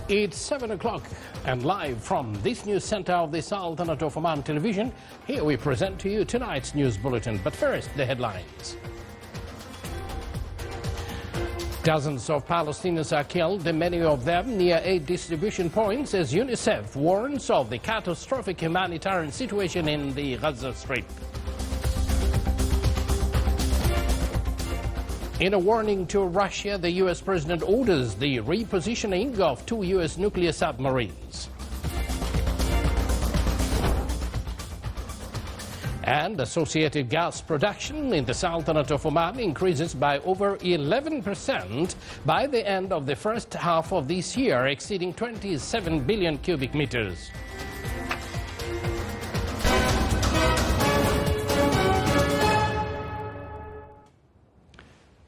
It's 7 o'clock and live from this news center of the Sultanate of Oman television, here we present to you tonight's news bulletin. But first, the headlines. Dozens of Palestinians are killed, many of them near aid distribution points, as UNICEF warns of the catastrophic humanitarian situation in the Gaza Strip. In a warning to Russia, the U.S. president orders the repositioning of 2 U.S. nuclear submarines. And associated gas production in the Sultanate of Oman increases by over 11% by the end of the first half of this year, exceeding 27 billion cubic meters.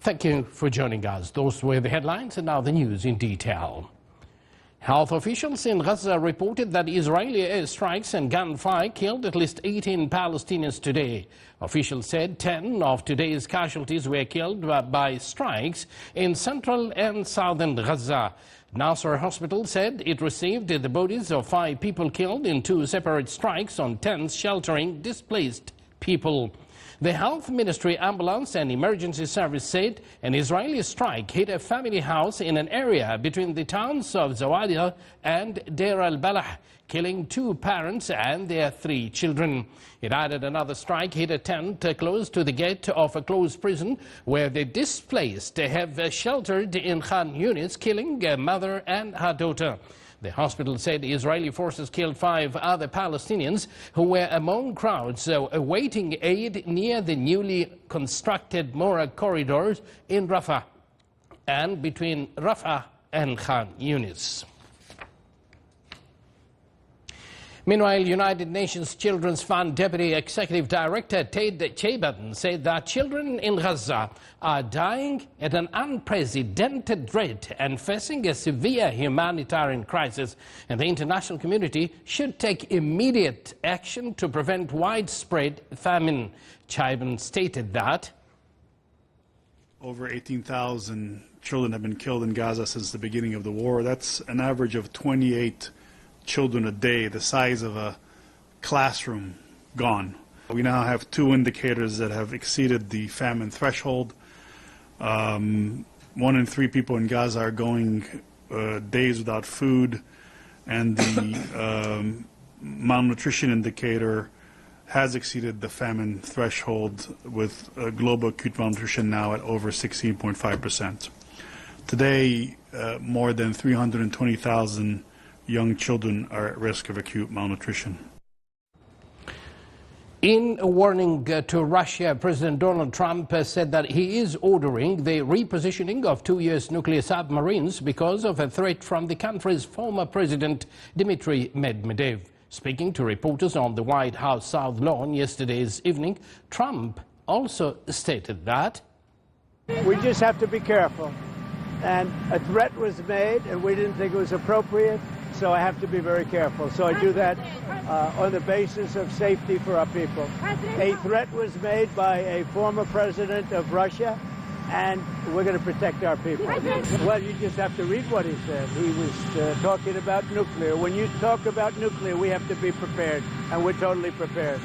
Thank you for joining us. Those were the headlines, and now the news in detail. Health officials in Gaza reported that Israeli airstrikes and gunfire killed at least 18 Palestinians today. Officials said 10 of today's casualties were killed by strikes in central and southern Gaza. Nasser Hospital said it received the bodies of 5 people killed in 2 separate strikes on tents sheltering displaced people. The Health Ministry ambulance and emergency service said an Israeli strike hit a family house in an area between the towns of Zawadia and Deir al-Balah, killing 2 parents and their 3 children. It added another strike hit a tent close to the gate of a closed prison where the displaced have sheltered in Khan Yunis, killing a mother and her daughter. The hospital said Israeli forces killed 5 other Palestinians who were among crowds awaiting aid near the newly constructed Mora corridors in Rafah and between Rafah and Khan Yunis. Meanwhile, United Nations Children's Fund Deputy Executive Director Ted Chabon said that children in Gaza are dying at an unprecedented rate and facing a severe humanitarian crisis, and the international community should take immediate action to prevent widespread famine. Chabon stated that over 18,000 children have been killed in Gaza since the beginning of the war. That's an average of 28 children a day, the size of a classroom, gone. We now have 2 indicators that have exceeded the famine threshold. 1 in 3 people in Gaza are going days without food, and the malnutrition indicator has exceeded the famine threshold, with global acute malnutrition now at over 16.5%. Today, more than 320,000 young children are at risk of acute malnutrition. In a warning to Russia, President Donald Trump said that he is ordering the repositioning of 2 U.S. nuclear submarines because of a threat from the country's former president, Dmitry Medvedev. Speaking to reporters on the White House South Lawn yesterday's evening, Trump also stated that we just have to be careful. And a threat was made, and we didn't think it was appropriate, so I have to be very careful. So I do that on the basis of safety for our people. A threat was made by a former president of Russia, and we're going to protect our people. Well, you just have to read what he said. He was talking about nuclear. When you talk about nuclear, we have to be prepared, and we're totally prepared.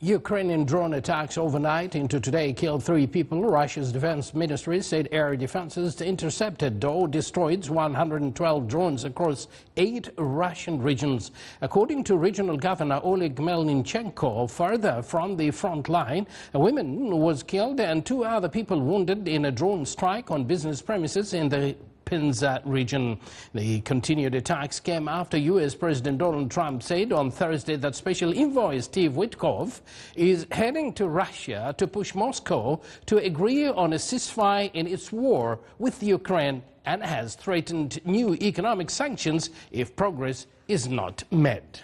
Ukrainian drone attacks overnight into today killed 3 people. Russia's defense ministry said air defenses intercepted or destroyed 112 drones across 8 Russian regions. According to regional governor Oleg Melninchenko, further from the front line, a woman was killed and 2 other people wounded in a drone strike on business premises in the Pinza region. The continued attacks came after U.S. President Donald Trump said on Thursday that Special Envoy Steve Witkoff is heading to Russia to push Moscow to agree on a ceasefire in its war with Ukraine, and has threatened new economic sanctions if progress is not made.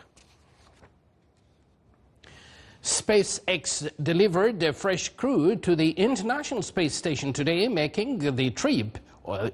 SpaceX delivered a fresh crew to the International Space Station today, making the trip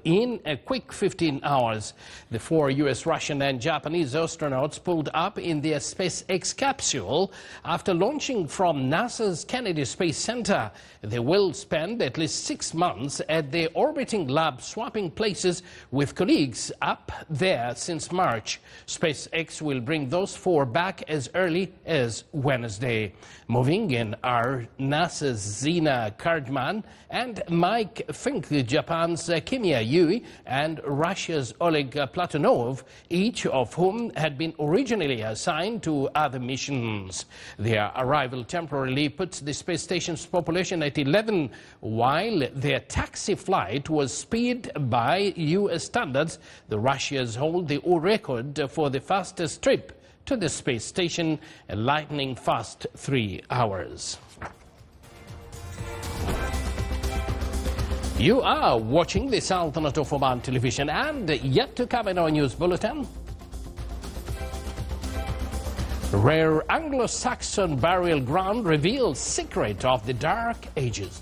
in a quick 15 hours. The 4 U.S., Russian and Japanese astronauts pulled up in their SpaceX capsule after launching from NASA's Kennedy Space Center. They will spend at least 6 months at the orbiting lab, swapping places with colleagues up there since March. SpaceX will bring those 4 back as early as Wednesday. Moving in are NASA's Zina Kardman and Mike Fink, Japan's Kimia Yui, and Russia's Oleg Platonov, each of whom had been originally assigned to other missions. Their arrival temporarily puts the space station's population at 11, while their taxi flight was speed by U.S. standards. The Russians hold the record for the fastest trip to the space station, a lightning fast 3 hours. You are watching the Sultanate of Oman television, and yet to come in our news bulletin. Rare Anglo-Saxon burial ground reveals secret of the Dark Ages.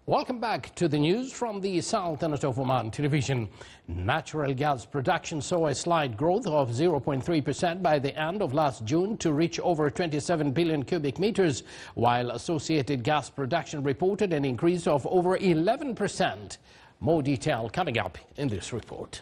Welcome back to the news from the Sultanate of Oman television. Natural gas production saw a slight growth of 0.3% by the end of last June to reach over 27 billion cubic meters, while associated gas production reported an increase of over 11%. More detail coming up in this report.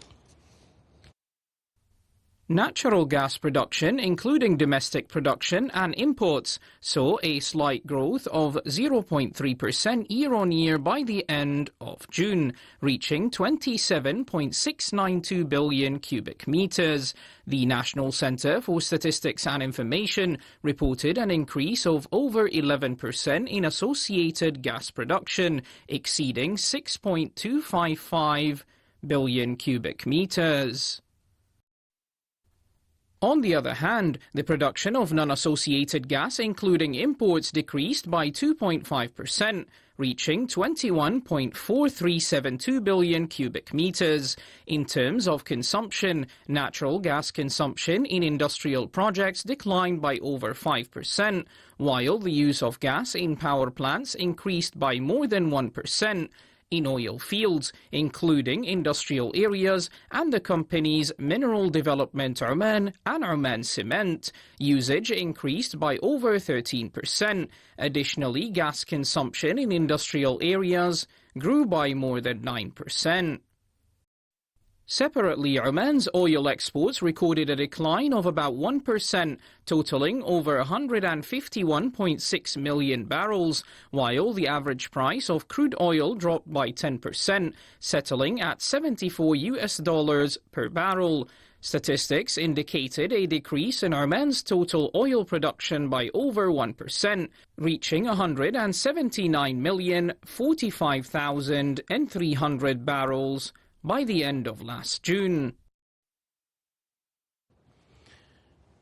Natural gas production, including domestic production and imports, saw a slight growth of 0.3% year-on-year by the end of June, reaching 27.692 billion cubic meters. The National Centre for Statistics and Information reported an increase of over 11% in associated gas production, exceeding 6.255 billion cubic meters. On the other hand, the production of non-associated gas, including imports, decreased by 2.5%, reaching 21.4372 billion cubic meters. In terms of consumption, natural gas consumption in industrial projects declined by over 5%, while the use of gas in power plants increased by more than 1%. In oil fields, including industrial areas and the company's Mineral Development Oman and Oman Cement, usage increased by over 13%. Additionally, gas consumption in industrial areas grew by more than 9%. Separately, Oman's oil exports recorded a decline of about 1%, totaling over 151.6 million barrels, while the average price of crude oil dropped by 10%, settling at $74 per barrel. Statistics indicated a decrease in Oman's total oil production by over 1%, reaching 179,045,300 barrels by the end of last June.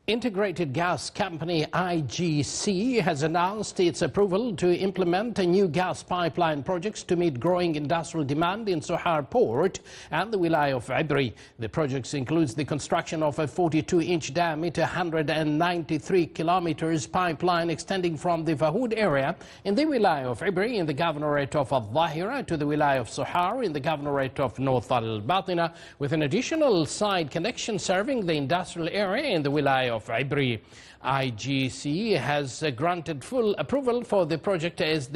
Integrated gas company IGC has announced its approval to implement a new gas pipeline projects to meet growing industrial demand in Sohar Port and the Wilaya of Ibri. The projects includes the construction of a 42-inch diameter, 193 kilometers pipeline extending from the Vahud area in the Wilaya of Ibri in the governorate of Al-Dhahira to the Wilaya of Sohar in the governorate of North Al-Batina, with an additional side connection serving the industrial area in the Wilaya of Ibri. IGC has granted full approval for the project as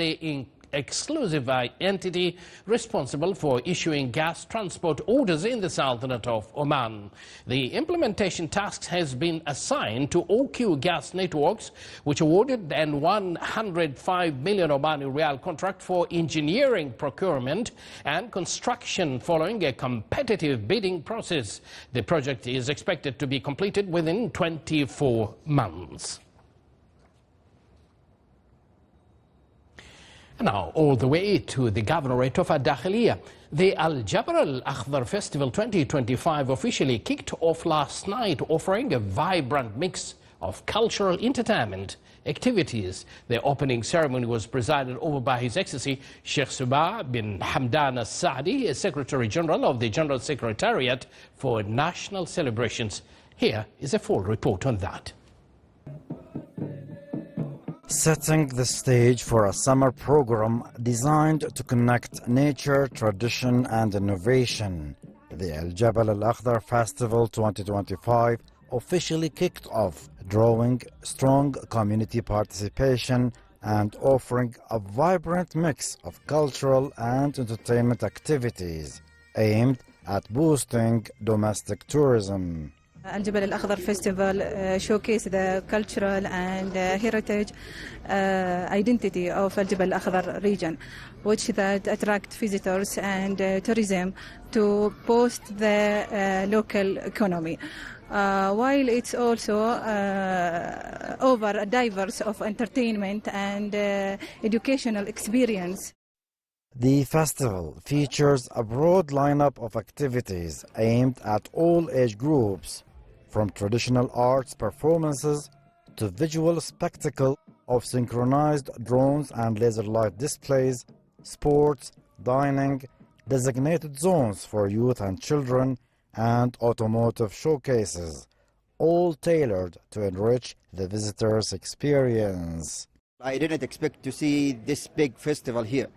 exclusive entity responsible for issuing gas transport orders in the Sultanate of Oman. The implementation task has been assigned to OQ Gas Networks, which awarded an 105 million Omani Rial contract for engineering, procurement and construction following a competitive bidding process. The project is expected to be completed within 24 months. Now, all the way to the governorate of Dakhiliya. The Jabal Akhdhar Festival 2025 officially kicked off last night, offering a vibrant mix of cultural entertainment activities. The opening ceremony was presided over by His Excellency Sheikh Subah bin Hamdan al-Saadi, Secretary General of the General Secretariat for National Celebrations. Here is a full report on that. Setting the stage for a summer program designed to connect nature, tradition and innovation, the Jabal Akhdhar Festival 2025 officially kicked off, drawing strong community participation and offering a vibrant mix of cultural and entertainment activities aimed at boosting domestic tourism. Jabal Akhdhar Festival showcase the cultural and heritage identity of Jabal Akhdhar region, which that attract visitors and tourism to boost the local economy. While it's also over a diverse of entertainment and educational experience. The festival features a broad lineup of activities aimed at all age groups, from traditional arts performances to visual spectacle of synchronized drones and laser light displays, sports, dining, designated zones for youth and children, and automotive showcases, all tailored to enrich the visitor's experience. I didn't expect to see this big festival here.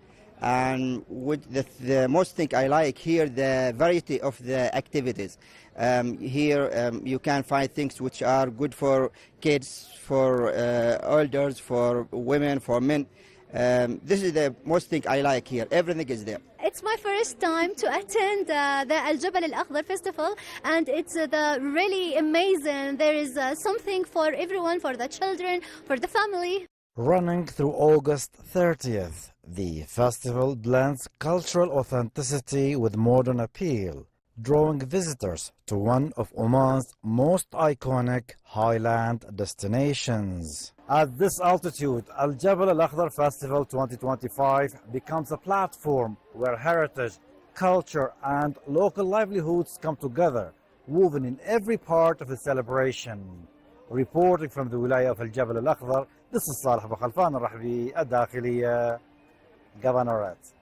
And with the most thing I like here, the variety of the activities. Here you can find things which are good for kids, for elders, for women, for men. This is the most thing I like here. Everything is there. It's my first time to attend the Jabal Akhdhar Festival, and it's really amazing. There is something for everyone, for the children, for the family. Running through August 30th, the festival blends cultural authenticity with modern appeal, drawing visitors to one of Oman's most iconic highland destinations. At this altitude, Jabal Akhdhar Festival 2025 becomes a platform where heritage, culture and local livelihoods come together, woven in every part of the celebration. Reporting from the Wilaya of Jabal Akhdhar, this is Salih Abu Khalfan al-Rahbi, Dakhiliya, Governorate.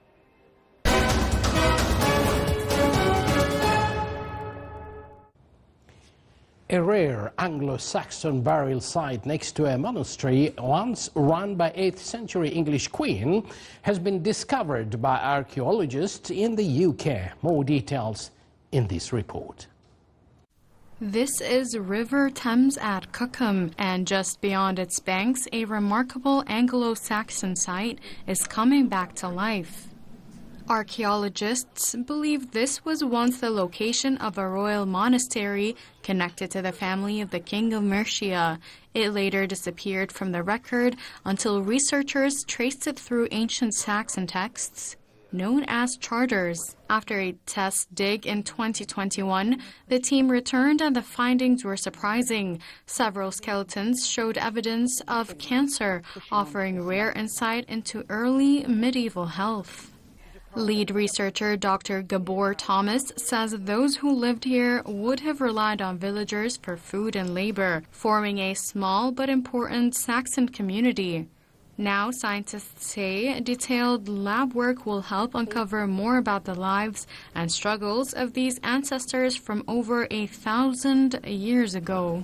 A rare Anglo-Saxon burial site next to a monastery once run by 8th century English queen has been discovered by archaeologists in the UK. More details in this report. This is River Thames at Cookham, and just beyond its banks, a remarkable Anglo-Saxon site is coming back to life. Archaeologists believe this was once the location of a royal monastery connected to the family of the King of Mercia. It later disappeared from the record until researchers traced it through ancient Saxon texts known as charters. After a test dig in 2021, the team returned and the findings were surprising. Several skeletons showed evidence of cancer, offering rare insight into early medieval health. Lead researcher Dr. Gabor Thomas says those who lived here would have relied on villagers for food and labor, forming a small but important Saxon community. Now, scientists say detailed lab work will help uncover more about the lives and struggles of these ancestors from over 1,000 years ago.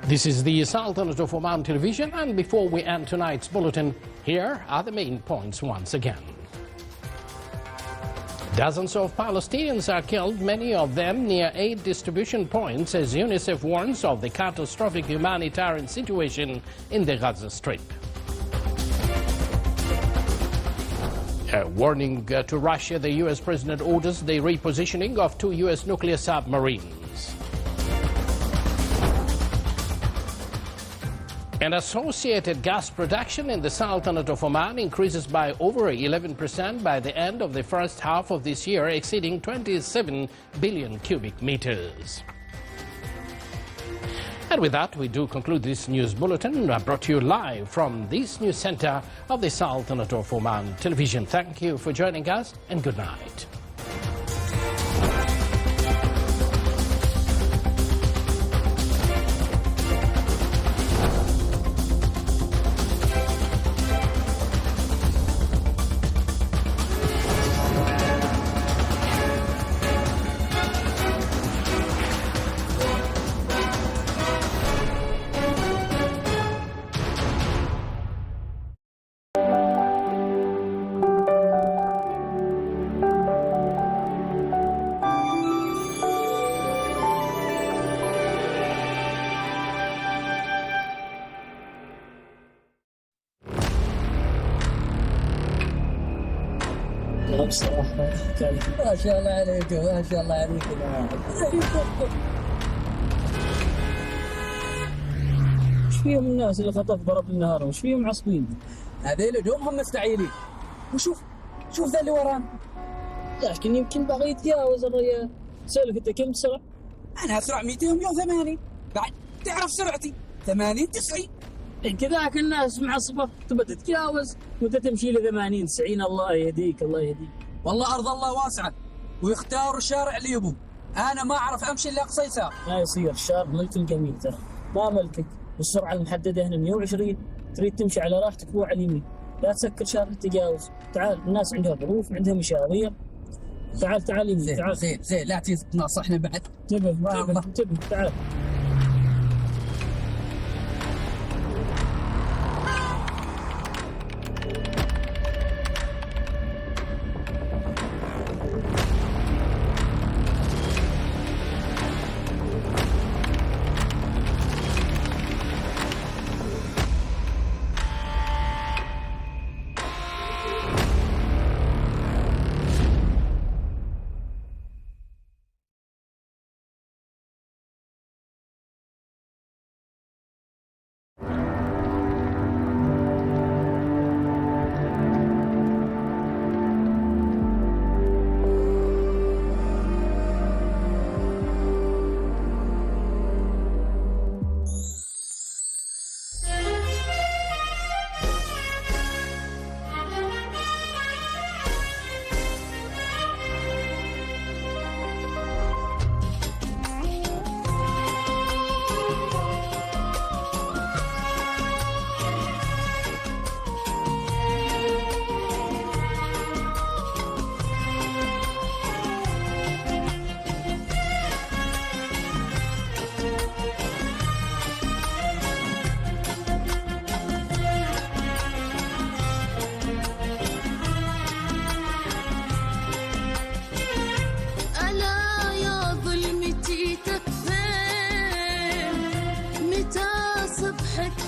This is the Sultanate of Oman television, and before we end tonight's bulletin, here are the main points once again. Dozens of Palestinians are killed, many of them near aid distribution points, as UNICEF warns of the catastrophic humanitarian situation in the Gaza Strip. A warning to Russia, the U.S. president orders the repositioning of 2 U.S. nuclear submarines. And associated gas production in the Sultanate of Oman increases by over 11% by the end of the first half of this year, exceeding 27 billion cubic meters. And with that, we do conclude this news bulletin brought to you live from this news center of the Sultanate of Oman television. Thank you for joining us and good night. بصراحة ما شاء الله عليكم، ما شاء الله عليكم. ايش فيهم الناس اللي خطف ضرب النهار؟ وش فيهم معصبين؟ هذيل دومهم مستعيلين. وشوف ذا اللي ورانا. لكن يمكن باغي يتجاوز الرجال. سألك انت كم تسرع؟ انا اسرع 280. بعد تعرف سرعتي 80 90. كذاك الناس معصبة تبى تتجاوز وانت تمشي ل 80 90. الله يهديك الله يهديك. والله أرض الله واسعة ويختاروا الشارع اللي يبوه. أنا ما أعرف أمشي إلا أقصى يسار. لا يصير الشارع ملك الجميل ترى ما ملكك، والسرعة المحددة هنا 120. تريد تمشي على راحتك وعلى اليمين، لا تسكر شارع التجاوز. تعال الناس عندها ظروف عندها مشاوير. تعال يمين. تعال زين لا تناصحنا بعد. انتبه تعال.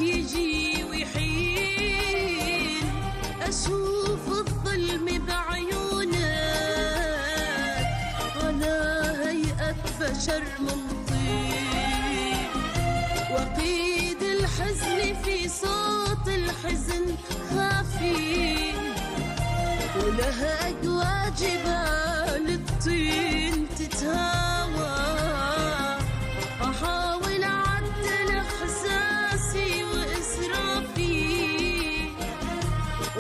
يجي ويحين أشوف الظلم بعيونك على هيئة بشر من طين، وقيد الحزن في صوت الحزن خافي ولها واجبات